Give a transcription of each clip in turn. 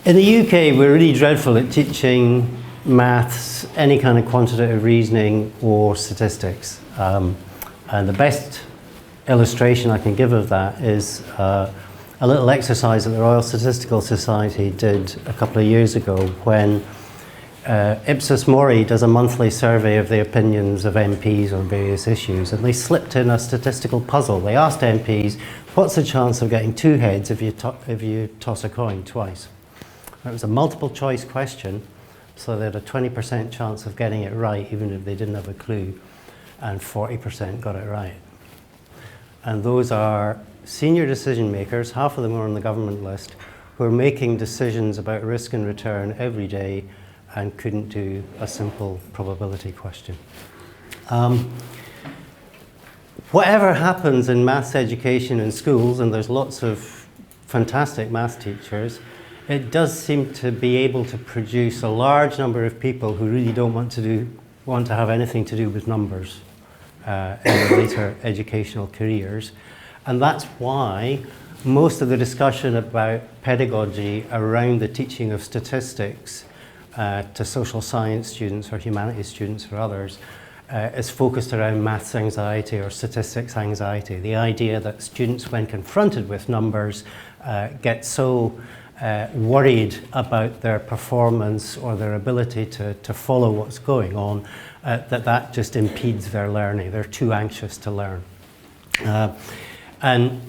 In the UK, we're really dreadful at teaching maths, any kind of quantitative reasoning or statistics. And the best illustration I can give of that is a little exercise that the Royal Statistical Society did a couple of years ago when Ipsos Mori does a monthly survey of the opinions of MPs on various issues, and they slipped in a statistical puzzle. They asked MPs, what's the chance of getting two heads if you toss a coin twice? It was a multiple choice question, so they had a 20% chance of getting it right even if they didn't have a clue, and 40% got it right. And those are senior decision makers, half of them are on the government list, who are making decisions about risk and return every day and couldn't do a simple probability question. Whatever happens in maths education in schools, and there's lots of fantastic maths teachers, it does seem to be able to produce a large number of people who really don't want to have anything to do with numbers in their later educational careers. And that's why most of the discussion about pedagogy around the teaching of statistics to social science students or humanities students or others is focused around maths anxiety or statistics anxiety. The idea that students, when confronted with numbers, get so worried about their performance or their ability to follow what's going on, that just impedes their learning. They're too anxious to learn. And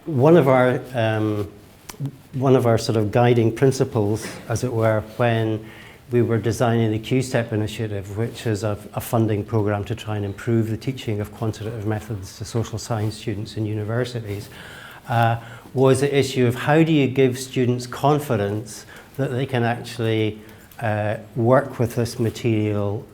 one of our sort of guiding principles, as it were, when we were designing the Q-STEP initiative, which is a funding program to try and improve the teaching of quantitative methods to social science students in universities, was the issue of how do you give students confidence that they can actually work with this material,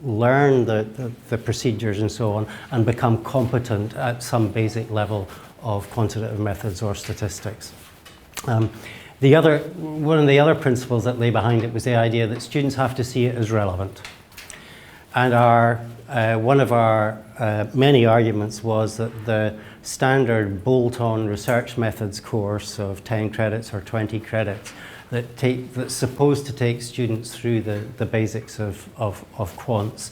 learn the procedures and so on, and become competent at some basic level of quantitative methods or statistics. One of the other principles that lay behind it was the idea that students have to see it as relevant. And one of our many arguments was that the standard bolt-on research methods course of 10 credits or 20 credits that's supposed to take students through the basics of quants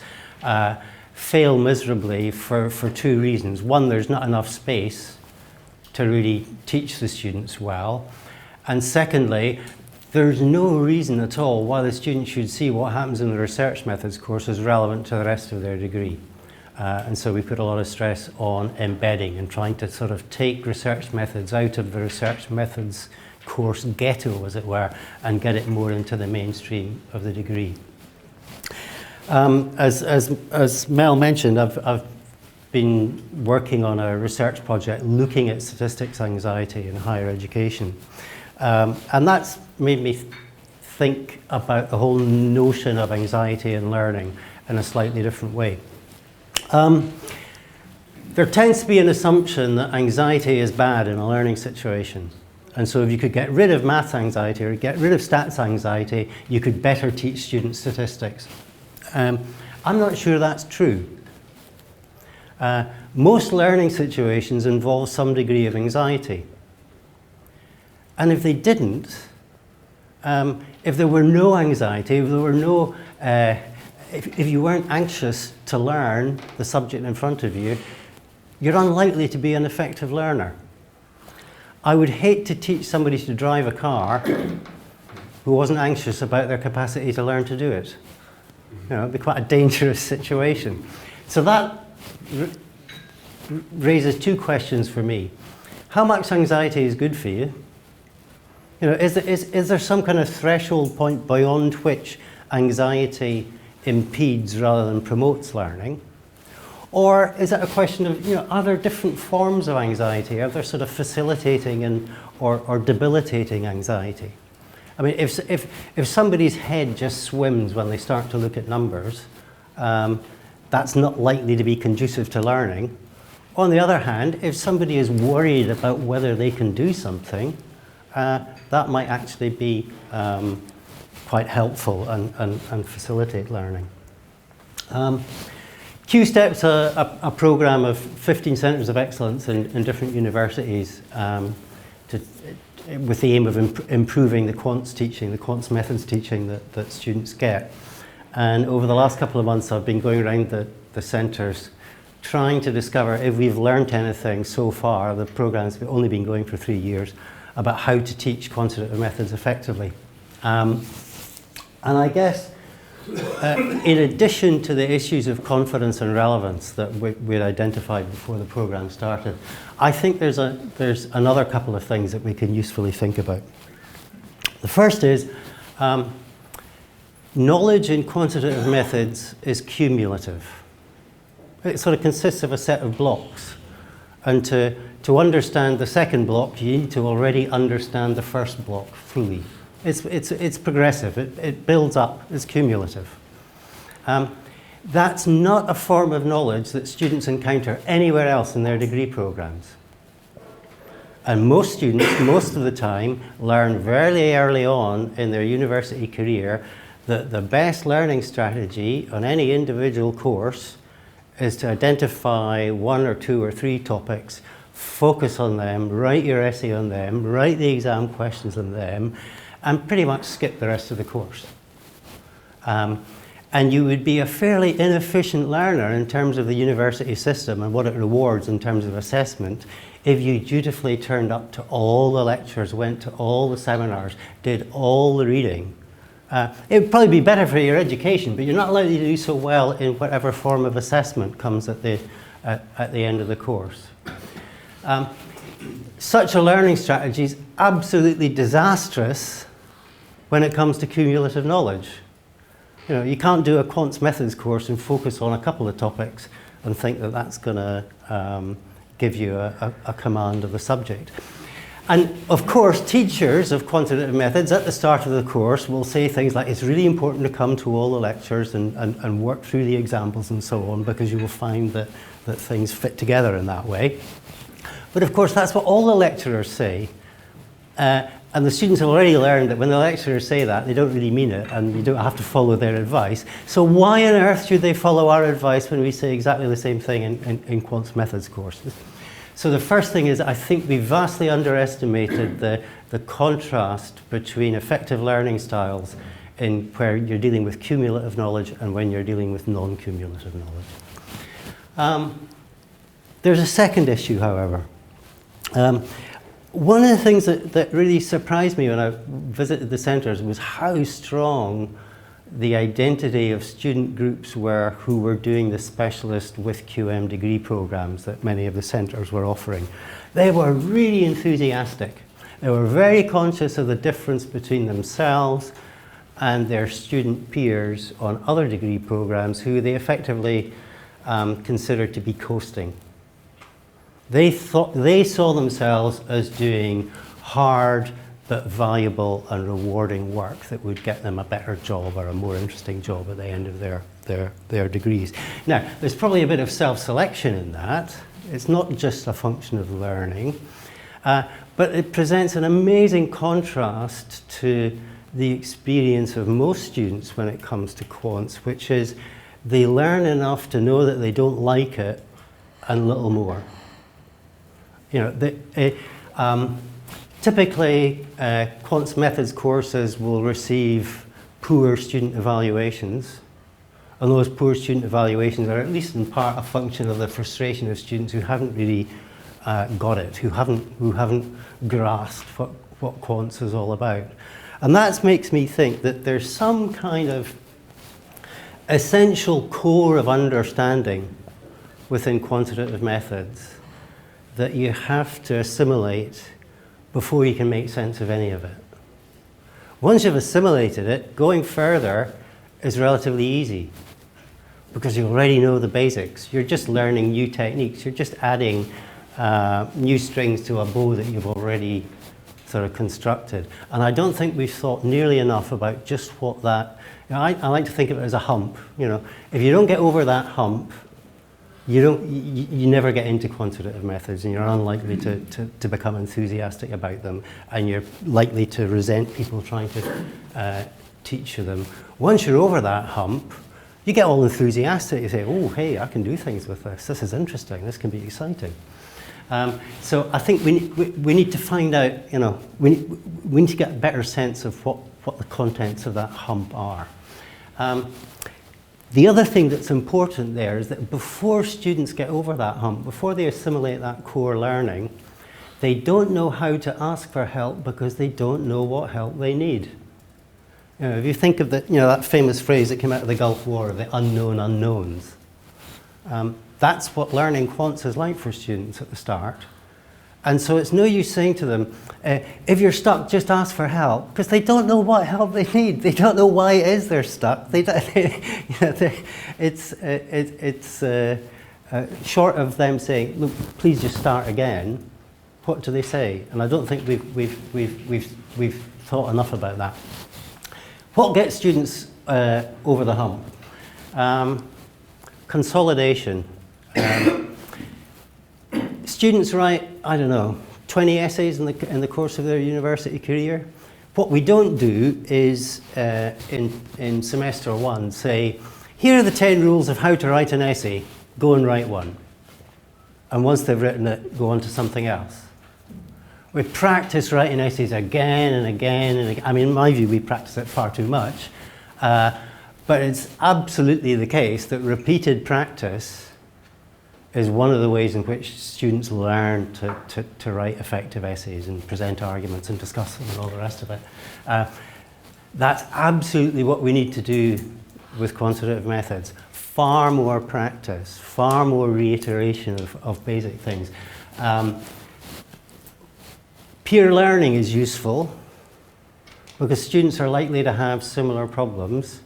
fail miserably for two reasons. One, there's not enough space to really teach the students well. And secondly, there's no reason at all why the students should see what happens in the research methods course as relevant to the rest of their degree. And so we put a lot of stress on embedding and trying to sort of take research methods out of the research methods course ghetto, as it were, and get it more into the mainstream of the degree. As Mel mentioned, I've been working on a research project looking at statistics anxiety in higher education. And that's made me think about the whole notion of anxiety and learning in a slightly different way. There tends to be an assumption that anxiety is bad in a learning situation. And so if you could get rid of maths anxiety or get rid of stats anxiety, you could better teach students statistics. I'm not sure that's true. Most learning situations involve some degree of anxiety. And if they didn't, if there were no anxiety, if there were no, if you weren't anxious to learn the subject in front of you, you're unlikely to be an effective learner. I would hate to teach somebody to drive a car who wasn't anxious about their capacity to learn to do it. You know, it'd be quite a dangerous situation. So that raises two questions for me. How much anxiety is good for you? You know, is there some kind of threshold point beyond which anxiety impedes rather than promotes learning? Or is it a question of, you know, are there different forms of anxiety? Are there sort of facilitating or debilitating anxiety? I mean, if somebody's head just swims when they start to look at numbers, that's not likely to be conducive to learning. On the other hand, if somebody is worried about whether they can do something, that might actually be quite helpful and facilitate learning. Q-STEP's a program of 15 centres of excellence in different universities to with the aim of improving the quants teaching, the quants methods teaching that students get. And over the last couple of months, I've been going around the centres trying to discover if we've learned anything so far. The program's only been going for 3 years, about how to teach quantitative methods effectively. And I guess in addition to the issues of confidence and relevance that we'd identified before the program started, I think there's another couple of things that we can usefully think about. The first is knowledge in quantitative methods is cumulative. It sort of consists of a set of blocks. And to understand the second block, you need to already understand the first block fully. It's progressive, it builds up, it's cumulative. That's not a form of knowledge that students encounter anywhere else in their degree programs. And most students, most of the time, learn very early on in their university career that the best learning strategy on any individual course is to identify 1 or 2 or 3 topics, focus on them, write your essay on them, write the exam questions on them, and pretty much skip the rest of the course. And you would be a fairly inefficient learner in terms of the university system and what it rewards in terms of assessment if you dutifully turned up to all the lectures, went to all the seminars, did all the reading. It would probably be better for your education, but you're not likely to do so well in whatever form of assessment comes at the end of the course. Such a learning strategy is absolutely disastrous when it comes to cumulative knowledge. You know, you can't do a quants methods course and focus on a couple of topics and think that that's going to give you a command of the subject. And of course, teachers of quantitative methods at the start of the course will say things like, it's really important to come to all the lectures and work through the examples and so on, because you will find that things fit together in that way. But of course, that's what all the lecturers say. And the students have already learned that when the lecturers say that, they don't really mean it, and you don't have to follow their advice. So why on earth should they follow our advice when we say exactly the same thing in quants methods courses? So the first thing is, I think we vastly underestimated the contrast between effective learning styles in where you're dealing with cumulative knowledge and when you're dealing with non-cumulative knowledge. There's a second issue, however. One of the things that really surprised me when I visited the centres was how strong the identity of student groups were who were doing the specialist with QM degree programs that many of the centres were offering. They were really enthusiastic. They were very conscious of the difference between themselves and their student peers on other degree programs who they effectively considered to be coasting. They saw themselves as doing hard but valuable and rewarding work that would get them a better job or a more interesting job at the end of their degrees. Now, there's probably a bit of self-selection in that. It's not just a function of learning, but it presents an amazing contrast to the experience of most students when it comes to quants, which is they learn enough to know that they don't like it and little more. You know, typically, quants methods courses will receive poor student evaluations, and those poor student evaluations are at least in part a function of the frustration of students who haven't really got it, who haven't grasped what quants is all about. And that makes me think that there's some kind of essential core of understanding within quantitative methods that you have to assimilate before you can make sense of any of it. Once you've assimilated it, going further is relatively easy because you already know the basics. You're just learning new techniques. You're just adding new strings to a bow that you've already sort of constructed. And I don't think we've thought nearly enough about just what that, you know, I like to think of it as a hump. You know, if you don't get over that hump, you never get into quantitative methods, and you're unlikely to become enthusiastic about them, and you're likely to resent people trying to teach you them. Once you're over that hump, you get all enthusiastic. You say, oh, hey, I can do things with this. This is interesting. This can be exciting. So I think we need to find out, we need to get a better sense of what the contents of that hump are. The other thing that's important there is that before students get over that hump, before they assimilate that core learning, they don't know how to ask for help because they don't know what help they need. If you think of that famous phrase that came out of the Gulf War, the unknown unknowns, that's what learning quants is like for students at the start. And so it's no use saying to them, if you're stuck, just ask for help, because they don't know what help they need. They don't know why it is they're stuck. It's short of them saying, look, please just start again. What do they say? And I don't think we've thought enough about that. What gets students over the hump? Consolidation. Students write, I don't know, 20 essays in the course of their university career. What we don't do is, in semester 1, say, here are the 10 rules of how to write an essay. Go and write one. And once they've written it, go on to something else. We practice writing essays again and again and again. I mean, in my view, we practice it far too much. But it's absolutely the case that repeated practice is one of the ways in which students learn to write effective essays and present arguments and discuss them and all the rest of it. That's absolutely what we need to do with quantitative methods. Far more practice, far more reiteration of basic things. Peer learning is useful because students are likely to have similar problems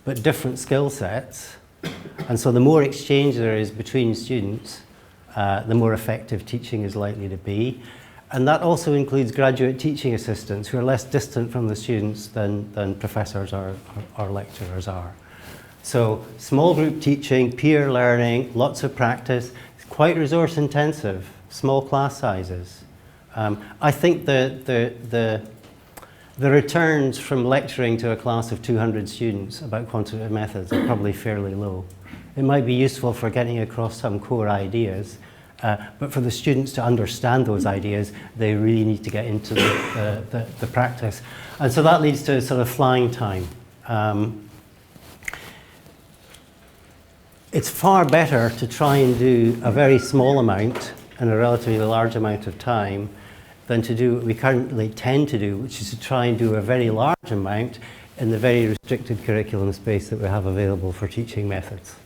but different skill sets. And so the more exchange there is between students, the more effective teaching is likely to be. And that also includes graduate teaching assistants who are less distant from the students than professors or lecturers are. So small group teaching, peer learning, lots of practice, it's quite resource intensive, small class sizes. I think the returns from lecturing to a class of 200 students about quantitative methods are probably fairly low. It might be useful for getting across some core ideas, but for the students to understand those ideas, they really need to get into the practice. And so that leads to sort of flying time. It's far better to try and do a very small amount in a relatively large amount of time than to do what we currently tend to do, which is to try and do a very large amount in the very restricted curriculum space that we have available for teaching methods.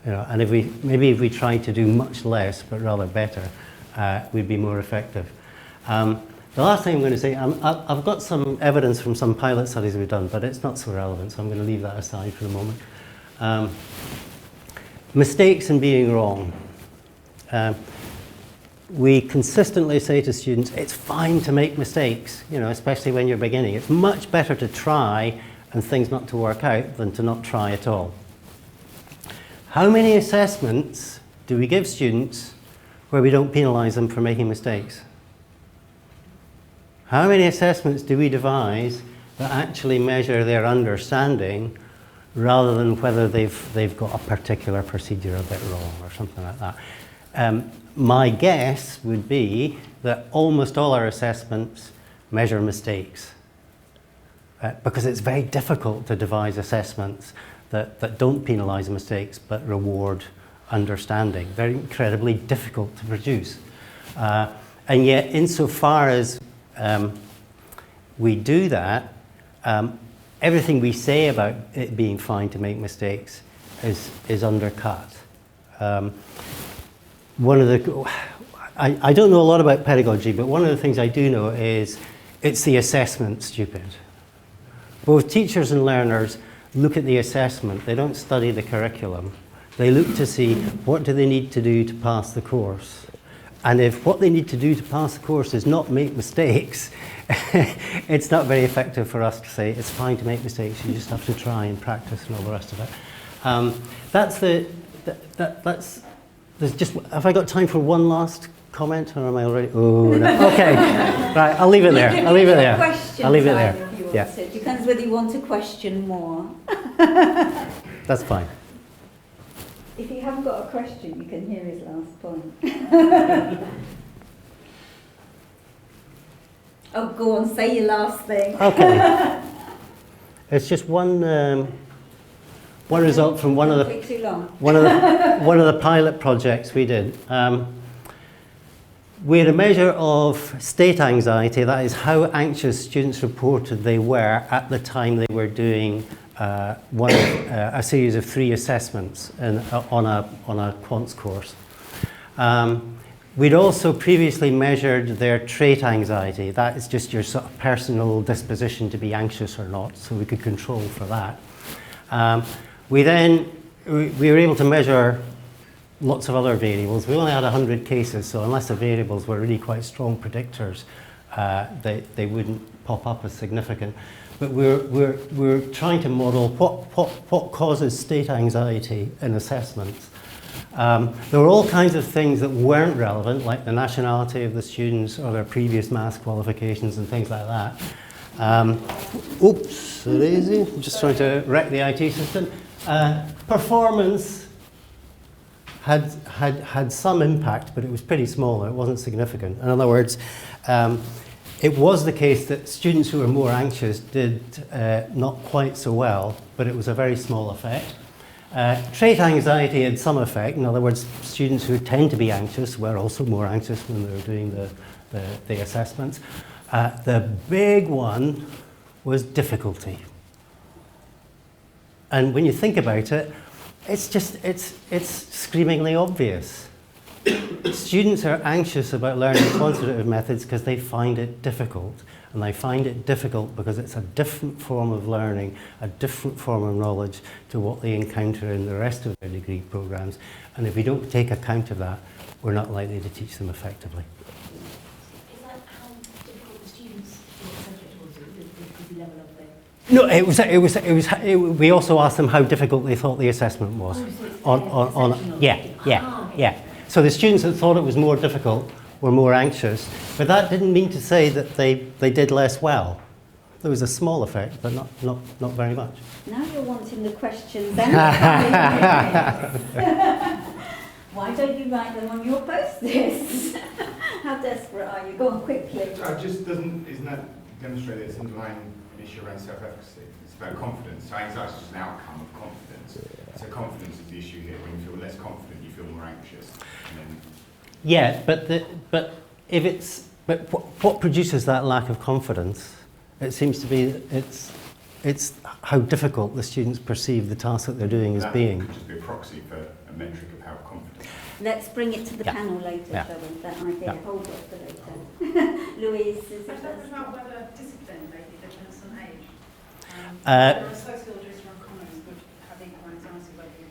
And if we tried to do much less but rather better, we'd be more effective. The last thing I'm going to say, I've got some evidence from some pilot studies we've done, but it's not so relevant, so I'm going to leave that aside for the moment. Mistakes and being wrong. We consistently say to students, it's fine to make mistakes, especially when you're beginning. It's much better to try and things not to work out than to not try at all. How many assessments do we give students where we don't penalize them for making mistakes? How many assessments do we devise that actually measure their understanding rather than whether they've got a particular procedure a bit wrong or something like that? My guess would be that almost all our assessments measure mistakes because it's very difficult to devise assessments that don't penalize mistakes but reward understanding. Very incredibly difficult to produce. And yet, insofar as we do that, everything we say about it being fine to make mistakes is undercut. I don't know a lot about pedagogy, but one of the things I do know is it's the assessment stupid. Both teachers and learners look at the assessment. They don't study the curriculum. They look to see what do they need to do to pass the course. And if what they need to do to pass the course is not make mistakes, it's not very effective for us to say it's fine to make mistakes, you just have to try and practice and all the rest of it. Have I got time for one last comment, or am I already? Oh, no. Okay. Right, I'll leave it there. I'll leave it there. Yeah. It depends whether you want to question more. That's fine. If you haven't got a question, you can hear his last point. Oh, go on, say your last thing. Okay. It's just one result from one of the pilot projects we did. We had a measure of state anxiety, that is how anxious students reported they were at the time they were doing a series of 3 assessments on a quants course. We'd also previously measured their trait anxiety. That is just your sort of personal disposition to be anxious or not, so we could control for that. We were able to measure lots of other variables. We only had 100 cases, so unless the variables were really quite strong predictors, they wouldn't pop up as significant. But we're trying to model what causes state anxiety in assessments. There were all kinds of things that weren't relevant, like the nationality of the students or their previous maths qualifications and things like that. Oops, daisy. I'm just trying to wreck the IT system. Performance had some impact, but it was pretty small. It wasn't significant. In other words, it was the case that students who were more anxious did not quite so well, but it was a very small effect. Trait anxiety had some effect. In other words, students who tend to be anxious were also more anxious when they were doing the assessments. The big one was difficulty. And when you think about it, it's screamingly obvious. Students are anxious about learning quantitative methods because they find it difficult. And they find it difficult because it's a different form of learning, a different form of knowledge to what they encounter in the rest of their degree programs. And if we don't take account of that, we're not likely to teach them effectively. Is that how difficult the students thought the subject was, the level of the... No, we also asked them how difficult they thought the assessment was. Yeah. So the students that thought it was more difficult were more anxious, but that didn't mean to say that they did less well. There was a small effect, but not very much. Now you're wanting the questions and the Why don't you write them on your post-its? How desperate are you? Go on quickly. Isn't that demonstrated its underlying issue around self-efficacy? It's about confidence. So anxiety is just an outcome of confidence. So confidence is the issue here. When you feel less confident, you feel more anxious. And then yeah, but what produces that lack of confidence? It seems to be it's how difficult the students perceive the task that they're doing as being. Could just be a proxy for a metric of how confident. Let's bring it to the panel later, shall we? That idea. Hold it for later. Louise, is that was about whether discipline made a difference on age. There are sociologists from Commons would have equal anxiety whether you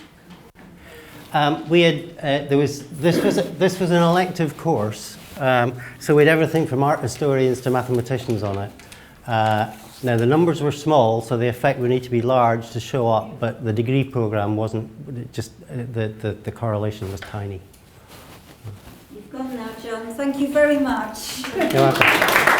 we had this was an elective course, so we had everything from art historians to mathematicians on it. Now the numbers were small, so the effect would need to be large to show up, but the degree program wasn't. The correlation was tiny. You've gone now, John. Thank you very much. You're welcome.